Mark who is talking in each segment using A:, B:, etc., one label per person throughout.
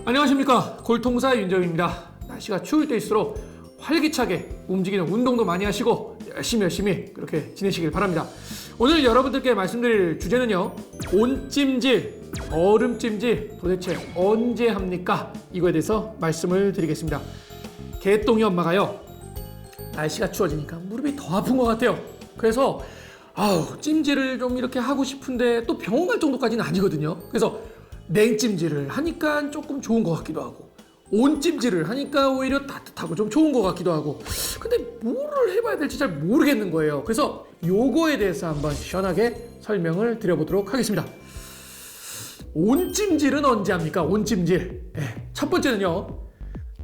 A: 안녕하십니까, 골통사 윤정입니다. 날씨가 추울 때일수록 활기차게 움직이는 운동도 많이 하시고 열심히 그렇게 지내시길 바랍니다. 오늘 여러분들께 말씀드릴 주제는요, 온찜질, 얼음찜질 도대체 언제 합니까? 이거에 대해서 말씀을 드리겠습니다. 개똥이 엄마가요, 날씨가 추워지니까 무릎이 더 아픈 것 같아요. 그래서 찜질을 좀 이렇게 하고 싶은데 또 병원 갈 정도까지는 아니거든요. 그래서 냉찜질을 하니까 조금 좋은 것 같기도 하고, 온찜질을 하니까 오히려 따뜻하고 좀 좋은 것 같기도 하고, 근데 뭐를 해봐야 될지 잘 모르겠는 거예요. 그래서 요거에 대해서 한번 시원하게 설명을 드려보도록 하겠습니다. 온찜질은 언제 합니까? 온찜질. 첫 번째는요,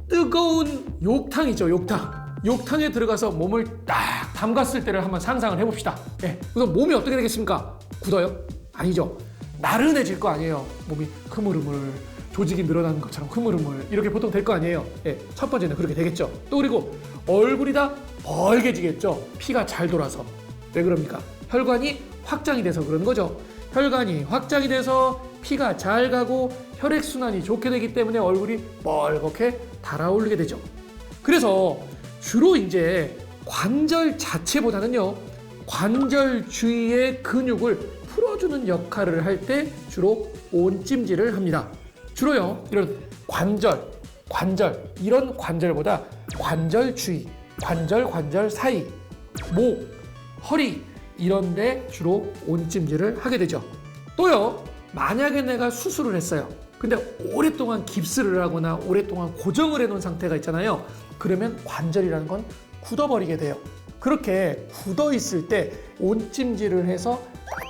A: 뜨거운 욕탕이죠. 욕탕에 들어가서 몸을 딱 담갔을 때를 한번 상상을 해봅시다. 우선 몸이 어떻게 되겠습니까? 굳어요? 아니죠. 나른해질 거 아니에요. 몸이 흐물흐물, 조직이 늘어나는 것처럼 흐물흐물 이렇게 보통 될 거 아니에요. 첫 번째는 그렇게 되겠죠. 또 그리고 얼굴이 다 벌개지겠죠. 피가 잘 돌아서. 왜 그럽니까? 혈관이 확장이 돼서 그런 거죠. 혈관이 확장이 돼서 피가 잘 가고 혈액순환이 좋게 되기 때문에 얼굴이 뻘겋게 달아오르게 되죠. 그래서 주로 이제 관절 자체보다는요, 관절 주위의 근육을 풀어주는 역할을 할 때 주로 온찜질을 합니다. 주로요, 이런 관절 이런 관절보다 관절 주위, 관절 사이, 목, 허리 이런 데 주로 온찜질을 하게 되죠. 또요, 만약에 내가 수술을 했어요. 근데 오랫동안 깁스를 하거나 오랫동안 고정을 해놓은 상태가 있잖아요. 그러면 관절이라는 건 굳어버리게 돼요. 그렇게 굳어 있을 때 온찜질을 해서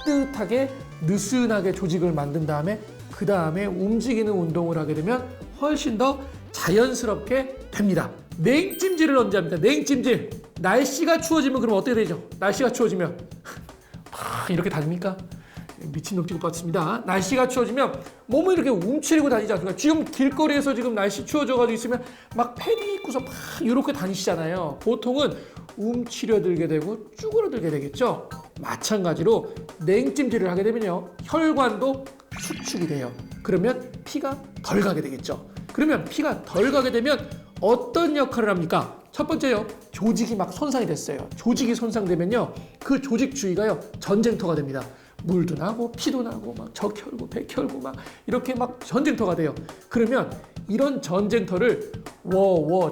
A: 따뜻하게 느슨하게 조직을 만든 다음에 그 다음에 움직이는 운동을 하게 되면 훨씬 더 자연스럽게 됩니다. 냉찜질을 언제 합니까? 냉찜질. 날씨가 추워지면 그럼 어떻게 되죠? 날씨가 추워지면 이렇게 다닙니까? 미친놈 취급 받습니다. 날씨가 추워지면 몸을 이렇게 움츠리고 다니지 않습니까? 지금 길거리에서 지금 날씨 추워져가지고 있으면 막 패딩 입고서 막 이렇게 다니시잖아요. 보통은 움츠려들게 되고 쭈그러들게 되겠죠. 마찬가지로 냉찜질을 하게 되면요, 혈관도 수축이 돼요. 그러면 피가 덜 가게 되겠죠. 그러면 피가 덜 가게 되면 어떤 역할을 합니까? 첫 번째요, 조직이 막 손상이 됐어요. 조직이 손상되면요, 그 조직 주위가요, 전쟁터가 됩니다. 물도 나고 피도 나고 막 적 혈구, 백 혈구 막 이렇게 막 전쟁터가 돼요. 그러면 이런 전쟁터를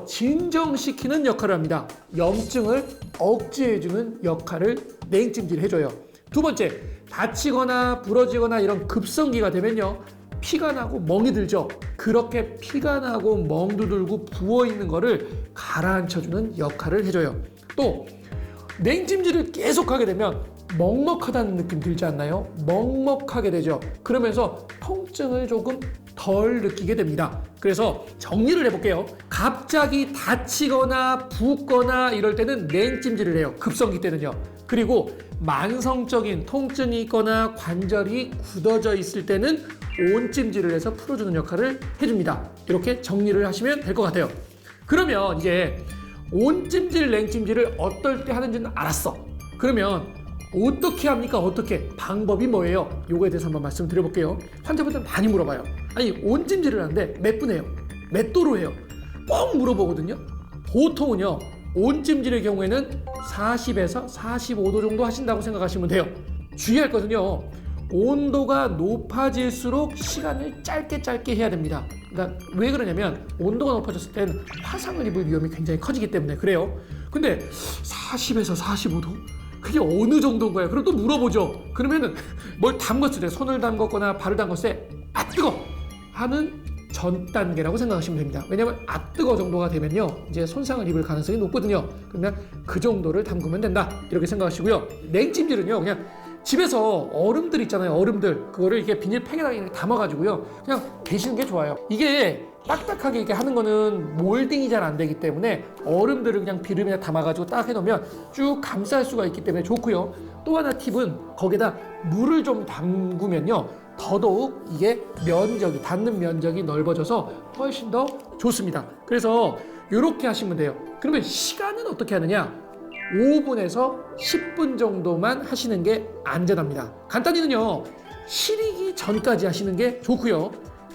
A: 진정시키는 역할을 합니다. 염증을 억제해주는 역할을 냉찜질이 해줘요. 두 번째, 다치거나 부러지거나 이런 급성기가 되면요, 피가 나고 멍이 들죠. 그렇게 피가 나고 멍도 들고 부어있는 거를 가라앉혀주는 역할을 해줘요. 또 냉찜질을 계속하게 되면 먹먹하다는 느낌 들지 않나요? 먹먹하게 되죠. 그러면서 통증을 조금 덜 느끼게 됩니다. 그래서 정리를 해볼게요. 갑자기 다치거나 붓거나 이럴 때는 냉찜질을 해요. 급성기 때는요. 그리고 만성적인 통증이 있거나 관절이 굳어져 있을 때는 온찜질을 해서 풀어주는 역할을 해줍니다. 이렇게 정리를 하시면 될 것 같아요. 그러면 이제 온찜질, 냉찜질을 어떨 때 하는지는 알았어. 그러면 어떻게 합니까? 어떻게? 방법이 뭐예요? 요거에 대해서 한번 말씀드려볼게요. 환자분들 많이 물어봐요. 아니, 온찜질을 하는데 몇 분 해요? 몇 도로 해요? 꼭 물어보거든요. 보통은요, 온찜질의 경우에는 40에서 45도 정도 하신다고 생각하시면 돼요. 주의할 것은요, 온도가 높아질수록 시간을 짧게 해야 됩니다. 그러니까 왜 그러냐면 온도가 높아졌을 때는 화상을 입을 위험이 굉장히 커지기 때문에 그래요. 근데 40에서 45도? 그게 어느 정도인 거예요? 그럼 또 물어보죠. 그러면은 뭘 담궜을 때, 손을 담궜거나 발을 담궜을 때 뜨거! 하는 전 단계라고 생각하시면 됩니다. 왜냐면 뜨거 정도가 되면요, 이제 손상을 입을 가능성이 높거든요. 그러면 그 정도를 담그면 된다, 이렇게 생각하시고요. 냉찜질은요, 그냥 집에서 얼음들 있잖아요. 얼음들, 그거를 이렇게 비닐팩에다가 이렇게 담아가지고요, 그냥 계시는 게 좋아요. 이게 딱딱하게 이렇게 하는 거는 몰딩이 잘 안 되기 때문에 얼음들을 그냥 비름에 담아가지고 딱 해놓으면 쭉 감쌀 수가 있기 때문에 좋고요. 또 하나 팁은 거기다 물을 좀 담그면요, 더더욱 이게 면적이, 닿는 면적이 넓어져서 훨씬 더 좋습니다. 그래서 이렇게 하시면 돼요. 그러면 시간은 어떻게 하느냐? 5분에서 10분 정도만 하시는 게 안전합니다. 간단히는요, 시리기 전까지 하시는 게 좋고요.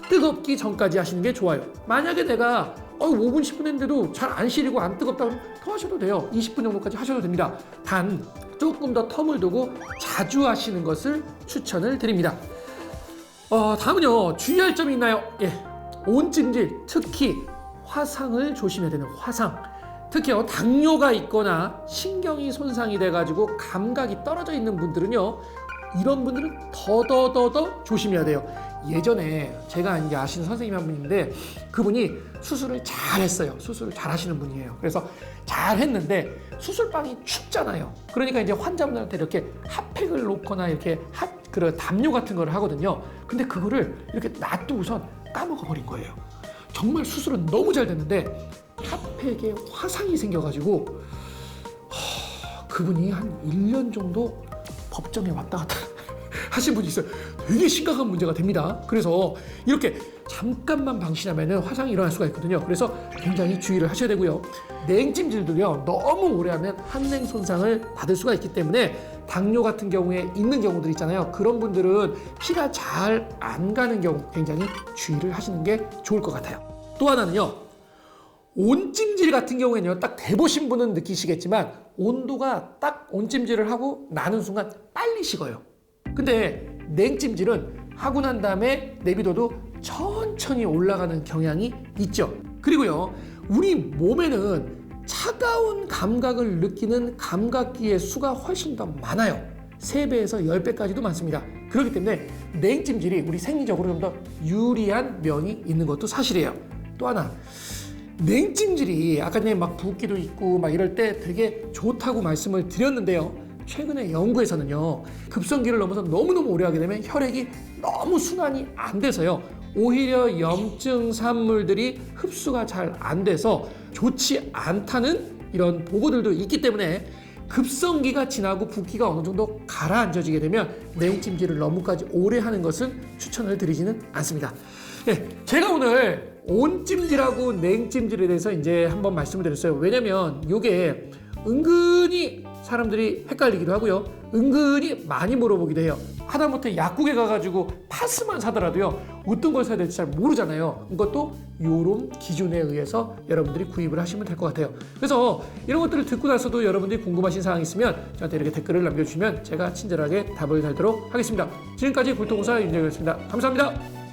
A: 뜨겁기 전까지 하시는 게 좋아요. 만약에 내가 5분 10분 했는데도 잘 안 시리고 안 뜨겁다 그러면 더 하셔도 돼요. 20분 정도까지 하셔도 됩니다. 단 조금 더 텀을 두고 자주 하시는 것을 추천을 드립니다. 다음은요, 주의할 점이 있나요? 예, 온찜질, 특히 화상을 조심해야 되는 화상. 특히 당뇨가 있거나 신경이 손상이 돼가지고 감각이 떨어져 있는 분들은요, 이런 분들은 더더더더 조심해야 돼요. 예전에 제가 이제 아시는 선생님 한 분인데 그분이 수술을 잘 했어요. 수술을 잘 하시는 분이에요. 그래서 잘 했는데 수술방이 춥잖아요. 그러니까 이제 환자분들한테 이렇게 핫팩을 놓거나 이렇게 그런 담요 같은 걸 하거든요. 근데 그거를 이렇게 놔두고선 까먹어 버린 거예요. 정말 수술은 너무 잘 됐는데 핫팩에 화상이 생겨가지고 그분이 한 1년 정도 법정에 왔다 갔다 하신 분이 있어요. 되게 심각한 문제가 됩니다. 그래서 이렇게 잠깐만 방심하면 화상이 일어날 수가 있거든요. 그래서 굉장히 주의를 하셔야 되고요. 냉찜질도요, 너무 오래 하면 한냉 손상을 받을 수가 있기 때문에 당뇨 같은 경우에 있는 경우들 있잖아요. 그런 분들은 피가 잘 안 가는 경우 굉장히 주의를 하시는 게 좋을 것 같아요. 또 하나는요, 온찜질 같은 경우에는요, 딱 대보신 분은 느끼시겠지만 온도가 딱 온찜질을 하고 나는 순간 빨리 식어요. 근데 냉찜질은 하고 난 다음에 내비둬도 천천히 올라가는 경향이 있죠. 그리고요, 우리 몸에는 차가운 감각을 느끼는 감각기의 수가 훨씬 더 많아요. 3배에서 10배까지도 많습니다. 그렇기 때문에 냉찜질이 우리 생리적으로 좀 더 유리한 면이 있는 것도 사실이에요. 또 하나, 냉찜질이 아까 전에 막 붓기도 있고 막 이럴 때 되게 좋다고 말씀을 드렸는데요. 최근에 연구에서는요, 급성기를 넘어서 너무너무 오래 하게 되면 혈액이 너무 순환이 안 돼서요, 오히려 염증 산물들이 흡수가 잘 안 돼서 좋지 않다는 이런 보고들도 있기 때문에 급성기가 지나고 붓기가 어느 정도 가라앉아지게 되면 냉찜질을 너무까지 오래 하는 것은 추천을 드리지는 않습니다. 네, 제가 오늘 온찜질하고 냉찜질에 대해서 이제 한번 말씀을 드렸어요. 왜냐면 이게 은근히 사람들이 헷갈리기도 하고요, 은근히 많이 물어보기도 해요. 하다못해 약국에 가가지고 파스만 사더라도요, 어떤 걸 사야 될지 잘 모르잖아요. 이것도 요런 기준에 의해서 여러분들이 구입을 하시면 될 것 같아요. 그래서 이런 것들을 듣고 나서도 여러분들이 궁금하신 사항이 있으면 저한테 이렇게 댓글을 남겨주시면 제가 친절하게 답을 달도록 하겠습니다. 지금까지 굴통공사 윤정이었습니다. 감사합니다.